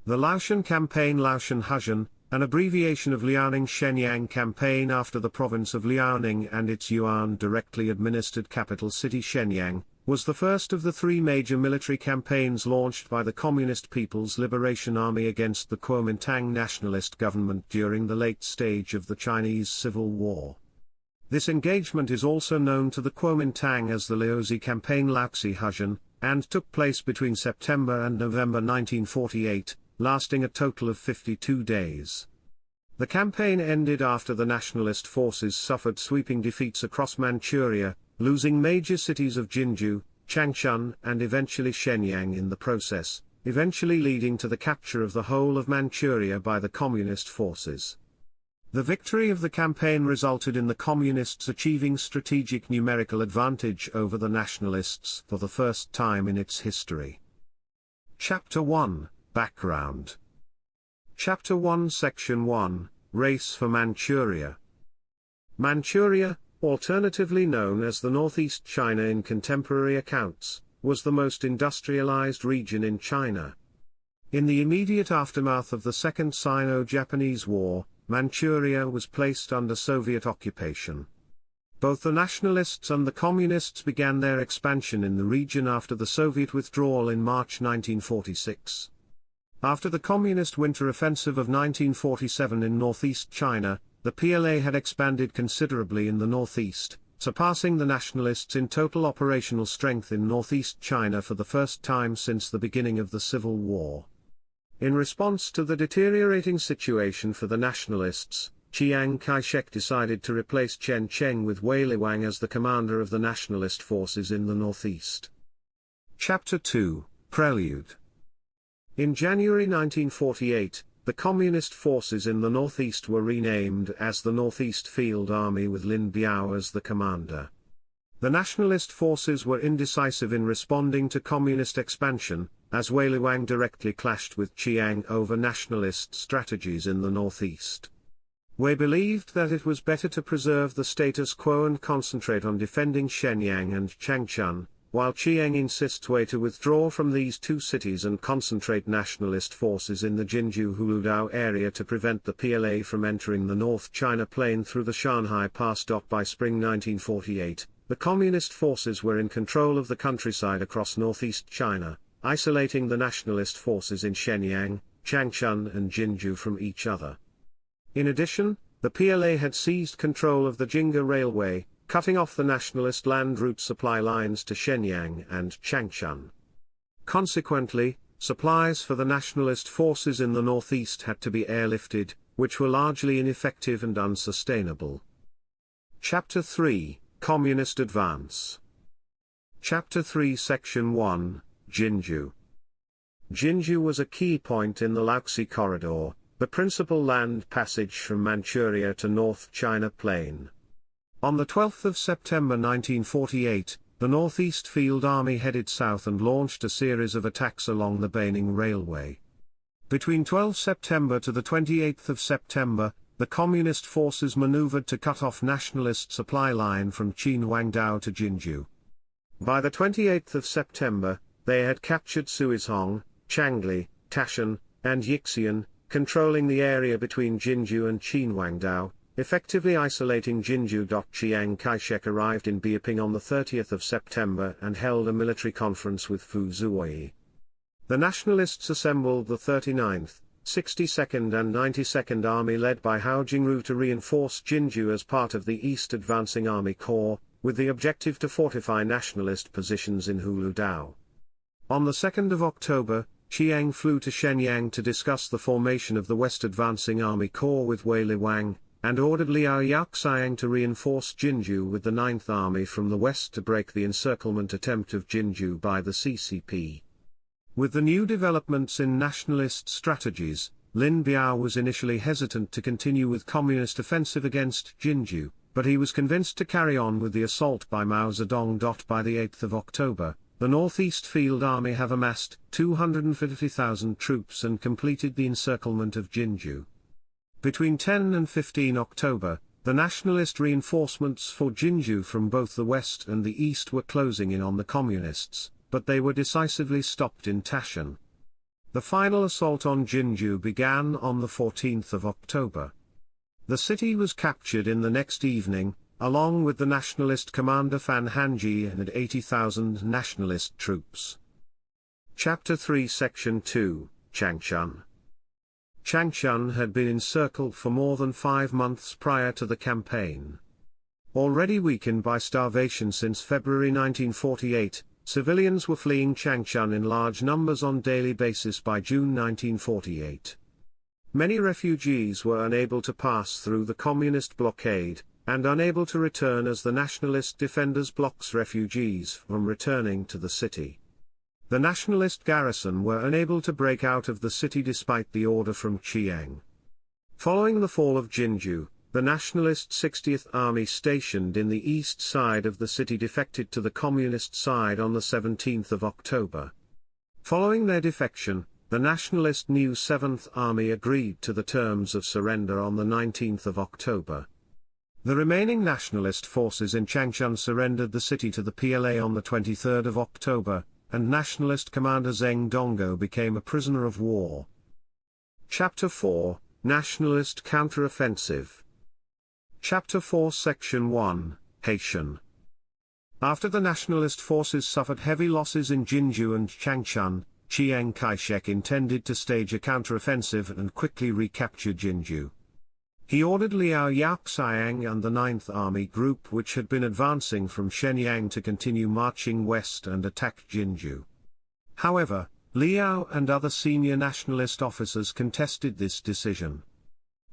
The Liaoshen Campaign, Liaoshen huìzhàn, an abbreviation of Liaoning Shenyang Campaign after the province of Liaoning and its Yuan directly administered capital city Shenyang, was the first of the three major military campaigns launched by the Communist People's Liberation Army against the Kuomintang Nationalist government during the late stage of the Chinese Civil War. This engagement is also known to the Kuomintang as the Liaoxī Campaign, Liaoxī huìzhàn, and took place between September and November 1948, lasting a total of 52 days. The campaign ended after the nationalist forces suffered sweeping defeats across Manchuria, losing major cities of Jinzhou, Changchun and eventually Shenyang in the process, eventually leading to the capture of the whole of Manchuria by the Communist forces. The victory of the campaign resulted in the Communists achieving strategic numerical advantage over the Nationalists for the first time in its history. Chapter 1, Background. Chapter 1, Section 1, Race for Manchuria. Manchuria, alternatively known as the Northeast China in contemporary accounts, was the most industrialized region in China. In the immediate aftermath of the Second Sino-Japanese War, Manchuria was placed under Soviet occupation. Both the Nationalists and the Communists began their expansion in the region after the Soviet withdrawal in March 1946. After the Communist Winter Offensive of 1947 in northeast China, the PLA had expanded considerably in the northeast, surpassing the Nationalists in total operational strength in northeast China for the first time since the beginning of the Civil War. In response to the deteriorating situation for the Nationalists, Chiang Kai-shek decided to replace Chen Cheng with Wei Liwang as the commander of the nationalist forces in the northeast. Chapter 2, Prelude. In January 1948, the Communist forces in the northeast were renamed as the Northeast Field Army with Lin Biao as the commander. The nationalist forces were indecisive in responding to Communist expansion, as Wei Liwang directly clashed with Chiang over nationalist strategies in the northeast. Wei believed that it was better to preserve the status quo and concentrate on defending Shenyang and Changchun, while Chiang insists Wei to withdraw from these two cities and concentrate nationalist forces in the Jinzhou-Huludao area to prevent the PLA from entering the North China Plain through the Shanhai Pass. By spring 1948, the Communist forces were in control of the countryside across northeast China, isolating the nationalist forces in Shenyang, Changchun and Jinzhou from each other. In addition, the PLA had seized control of the Jinga Railway, cutting off the nationalist land route supply lines to Shenyang and Changchun. Consequently, supplies for the nationalist forces in the northeast had to be airlifted, which were largely ineffective and unsustainable. Chapter 3, Communist Advance. Chapter 3, Section 1, Jinzhou. Jinzhou was a key point in the Liaoxī corridor, the principal land passage from Manchuria to North China Plain. On the 12th of September 1948, the Northeast Field Army headed south and launched a series of attacks along the Beining Railway. Between 12 September to the 28th of September, the Communist forces maneuvered to cut off nationalist supply line from Qinhuangdao to Jinzhou. By the 28th of September, they had captured Huìzhàn, Changli, Taishan, and Yixian, controlling the area between Jinzhou and Qinhuangdao, effectively isolating Jinzhou. Chiang Kai-shek arrived in Beiping on the 30th of September and held a military conference with Fu Zuoyi. The Nationalists assembled the 39th, 62nd and 92nd Army led by Hao Jingru to reinforce Jinzhou as part of the East Advancing Army Corps, with the objective to fortify nationalist positions in Huludao. On the 2nd of October, Chiang flew to Shenyang to discuss the formation of the West Advancing Army Corps with Wei Liwang, and ordered Liao Yaxiang to reinforce Jinzhou with the 9th Army from the west to break the encirclement attempt of Jinzhou by the CCP. With the new developments in nationalist strategies, Lin Biao was initially hesitant to continue with Communist offensive against Jinzhou, but he was convinced to carry on with the assault by Mao Zedong. By the 8th of October, the Northeast Field Army have amassed 250,000 troops and completed the encirclement of Jinzhou. Between 10 and 15 October, the nationalist reinforcements for Jinzhou from both the west and the east were closing in on the Communists, but they were decisively stopped in Taishan. The final assault on Jinzhou began on the 14th of October. The city was captured in the next evening, along with the nationalist commander Fan Hanji and 80,000 nationalist troops. Chapter 3 Section 2, Changchun. Changchun had been encircled for more than 5 months prior to the campaign. Already weakened by starvation since February 1948, civilians were fleeing Changchun in large numbers on daily basis by June 1948. Many refugees were unable to pass through the communist blockade, and unable to return as the nationalist defenders blocks refugees from returning to the city. The nationalist garrison were unable to break out of the city despite the order from Chiang. Following the fall of Jinzhou, the nationalist 60th Army stationed in the east side of the city defected to the communist side on the 17th of October. Following their defection, the nationalist new 7th Army agreed to the terms of surrender on the 19th of October. The remaining nationalist forces in Changchun surrendered the city to the PLA on the 23rd of October, and nationalist commander Zheng Donggo became a prisoner of war. Chapter 4, Nationalist Counteroffensive. Chapter 4 Section 1, Huìzhàn. After the nationalist forces suffered heavy losses in Jinzhou and Changchun, Chiang Kai-shek intended to stage a counteroffensive and quickly recapture Jinzhou. He ordered Liaoxī and the 9th Army Group, which had been advancing from Shenyang, to continue marching west and attack Jinzhou. However, Liao and other senior nationalist officers contested this decision.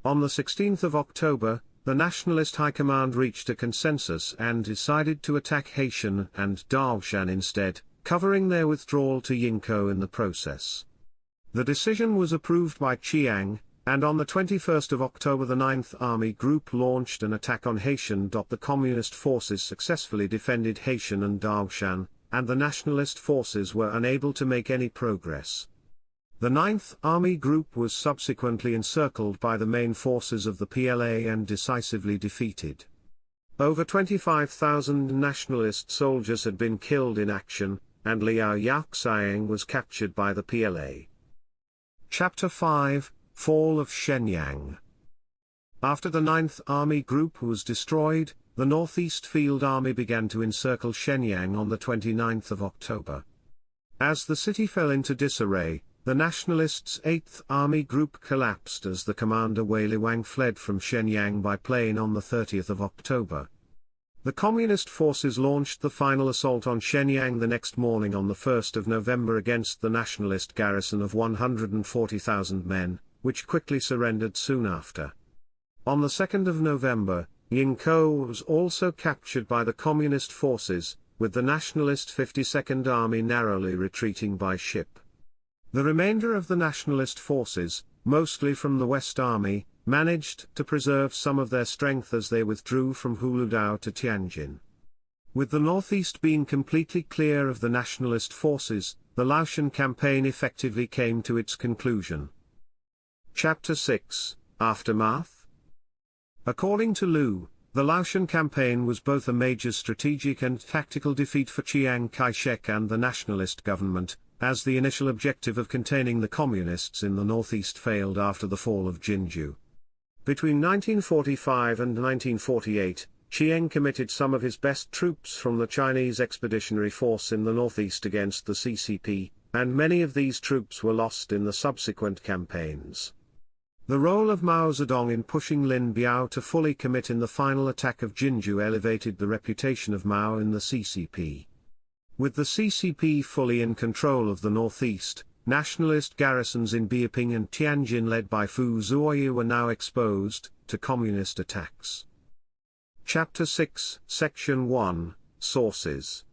On the 16th of October, the Nationalist High Command reached a consensus and decided to attack Huìzhàn and Liaoshan instead, covering their withdrawal to Yingkou in the process. The decision was approved by Chiang, and on the 21st of October the 9th Army Group launched an attack on Huìzhàn. The communist forces successfully defended Huìzhàn and Liaoshan, and the nationalist forces were unable to make any progress. The 9th Army Group was subsequently encircled by the main forces of the PLA and decisively defeated. Over 25,000 nationalist soldiers had been killed in action, and Liaoxī was captured by the PLA. Chapter 5, Fall of Shenyang. After the 9th Army Group was destroyed, the Northeast Field Army began to encircle Shenyang on the 29th of October. As the city fell into disarray, the Nationalists' 8th Army Group collapsed as the commander Wei Liwang fled from Shenyang by plane on the 30th of October. The Communist forces launched the final assault on Shenyang the next morning on the 1st of November against the nationalist garrison of 140,000 men, which quickly surrendered soon after. On the 2nd of November, Yingkou was also captured by the Communist forces, with the nationalist 52nd Army narrowly retreating by ship. The remainder of the nationalist forces, mostly from the West Army, managed to preserve some of their strength as they withdrew from Huludao to Tianjin. With the northeast being completely clear of the nationalist forces, the Liaoshen Campaign effectively came to its conclusion. Chapter 6, Aftermath. According to Liu, the Liaoshen Campaign was both a major strategic and tactical defeat for Chiang Kai-shek and the nationalist government, as the initial objective of containing the communists in the northeast failed after the fall of Jinzhou. Between 1945 and 1948, Chiang committed some of his best troops from the Chinese Expeditionary Force in the northeast against the CCP, and many of these troops were lost in the subsequent campaigns. The role of Mao Zedong in pushing Lin Biao to fully commit in the final attack of Jinzhou elevated the reputation of Mao in the CCP. With the CCP fully in control of the northeast, nationalist garrisons in Beiping and Tianjin led by Fu Zuoyu were now exposed to communist attacks. Chapter 6, Section 1, Sources.